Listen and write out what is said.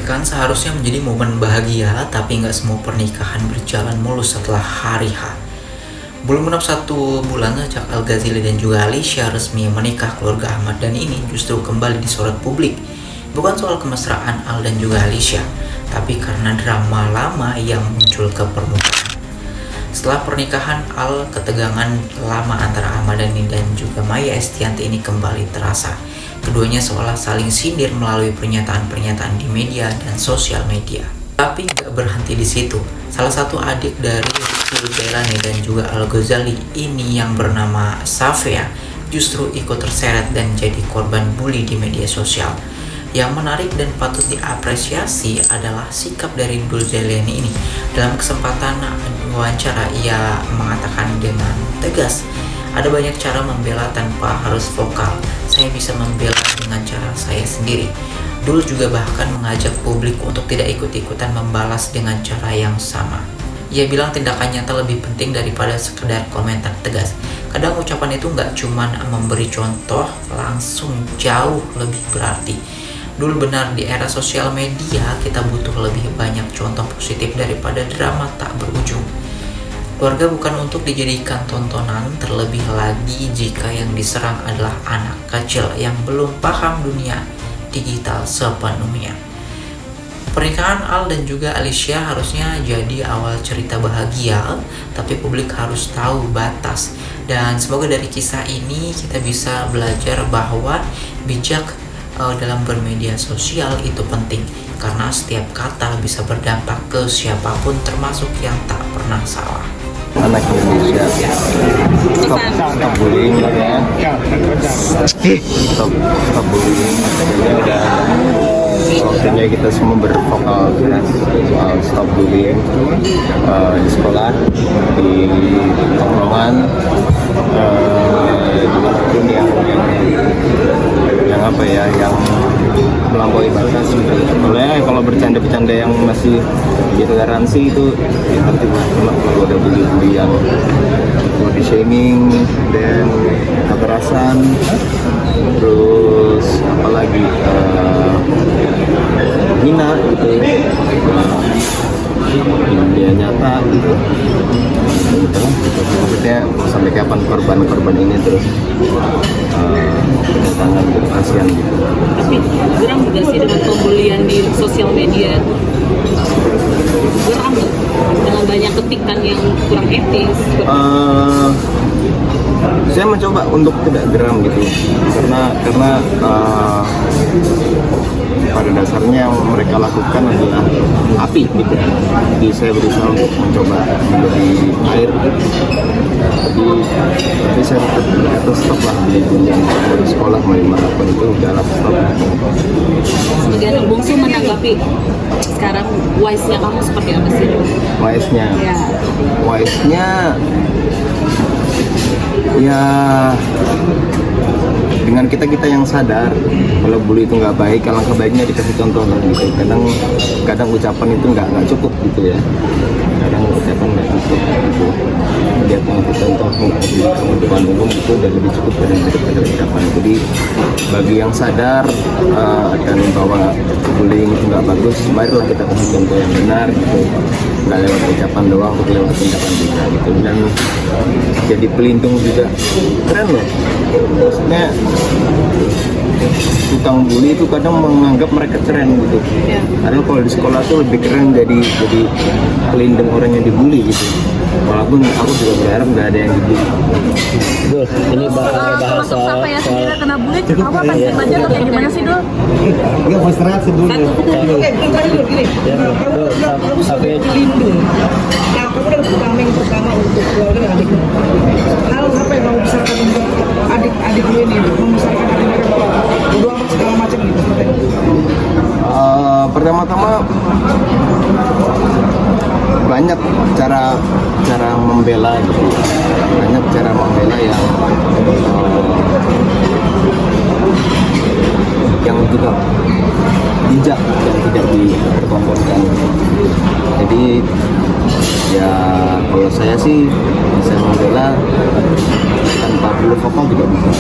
Pernikahan seharusnya menjadi momen bahagia, tapi nggak semua pernikahan berjalan mulus setelah hari H. Belum genap 1 bulan sejak Al Ghazali dan juga Alicia resmi menikah, keluarga Ahmad Dhani ini justru kembali disorot publik. Bukan soal kemesraan Al dan juga Alicia, tapi karena drama lama yang muncul ke permukaan. Setelah pernikahan Al, ketegangan lama antara Ahmad Dhani dan juga Maya Estianty ini kembali terasa. Keduanya seolah saling sindir melalui pernyataan-pernyataan di media dan sosial media. Tapi nggak berhenti di situ. Salah satu adik dari Rizky Jailani dan juga Al Ghazali ini yang bernama Safia justru ikut terseret dan jadi korban bully di media sosial. Yang menarik dan patut diapresiasi adalah sikap dari Dul Jailani ini. Dalam kesempatan wawancara, ia mengatakan dengan tegas, ada banyak cara membela tanpa harus vokal. Saya bisa membela dengan cara saya sendiri. Dul juga bahkan mengajak publik untuk tidak ikut-ikutan membalas dengan cara yang sama. Ia bilang tindakan nyata lebih penting daripada sekedar komentar tegas. Kadang ucapan itu nggak cuman memberi contoh, langsung jauh lebih berarti. Dul benar, di era sosial media kita butuh lebih banyak contoh positif daripada drama tak berujung. Keluarga bukan untuk dijadikan tontonan, terlebih lagi jika yang diserang adalah anak kecil yang belum paham dunia digital sepenuhnya. Pernikahan Al dan juga Alicia harusnya jadi awal cerita bahagia, tapi publik harus tahu batas. Dan semoga dari kisah ini kita bisa belajar bahwa bijak dalam bermedia sosial itu penting, karena setiap kata bisa berdampak ke siapapun, termasuk yang tak pernah salah. Anak Indonesia, stop bullying ya, stop bullying. Jadi udah waktunya kita semua bervokal keras soal stop bullying di sekolah, di tongkrongan, dimanapun yang apa ya, yang melampaui batas. Kalau bercanda-bercanda yang masih ditoleransi itu ya, nanti kalau ada bully yang body shaming dan kekerasan, terus apalagi hina gitu, dia nyata gitu. Maksudnya sampai kapan korban ini terus kedatangan gitu, kasihan gitu. Tapi geram juga sih dengan pembulian di sosial media. Geram nggak dengan banyak ketikan yang kurang etis? Saya mencoba untuk tidak geram gitu, karena pada dasarnya yang mereka lakukan adalah api gitu. Jadi saya berusaha untuk mencoba menjadi air. Tapi saya berkata stop lah, di sekolah manapun itu udahlah stop. Sebagai anak bungsu menanggapi sekarang wise-nya kamu seperti apa sih? Wise-nya? Ya. Wise-nya ya dengan kita yang sadar kalau bully itu nggak baik, alangkah baiknya dikasih contoh lah gitu. Kadang ucapan itu nggak cukup gitu ya. Kadang ucapan nggak cukup gitu. Lihat yang contoh di depan umum itu udah lebih cukup daripada ucapan. Jadi bagi yang sadar akan bahwa bullying itu nggak bagus, marilah kita kasih contoh yang benar gitu. Nggak lewat ucapan doang, tapi lewat tindakan juga gitu. Dan jadi pelindung juga keren loh. Maksudnya tukang bully itu kadang menganggap mereka keren gitu. Ya. Padahal kalau di sekolah tuh lebih keren jadi pelindung orang yang dibully gitu. Walaupun aku juga berharap nggak ada yang dibully. Dul, ini bahas soal Sampai ya sendiri kena bully, kamu akan belajar atau kayak gimana sih, Dul? Enggak mau istirahat dulu. Kamu sampai lindung. Nah, kamu udah utama yang pertama untuk keluarga dan adik. Hal apa yang kamu besarkan untuk adik gue ini, membesarkan adik mereka bahwa bodo amat segala macam gitu. Pertama-tama banyak cara membela gitu. Banyak cara membela yang juga bijak dan tidak dipertontonkan. Jadi ya kalau saya sih bisa membela tanpa perlu vokal juga bisa.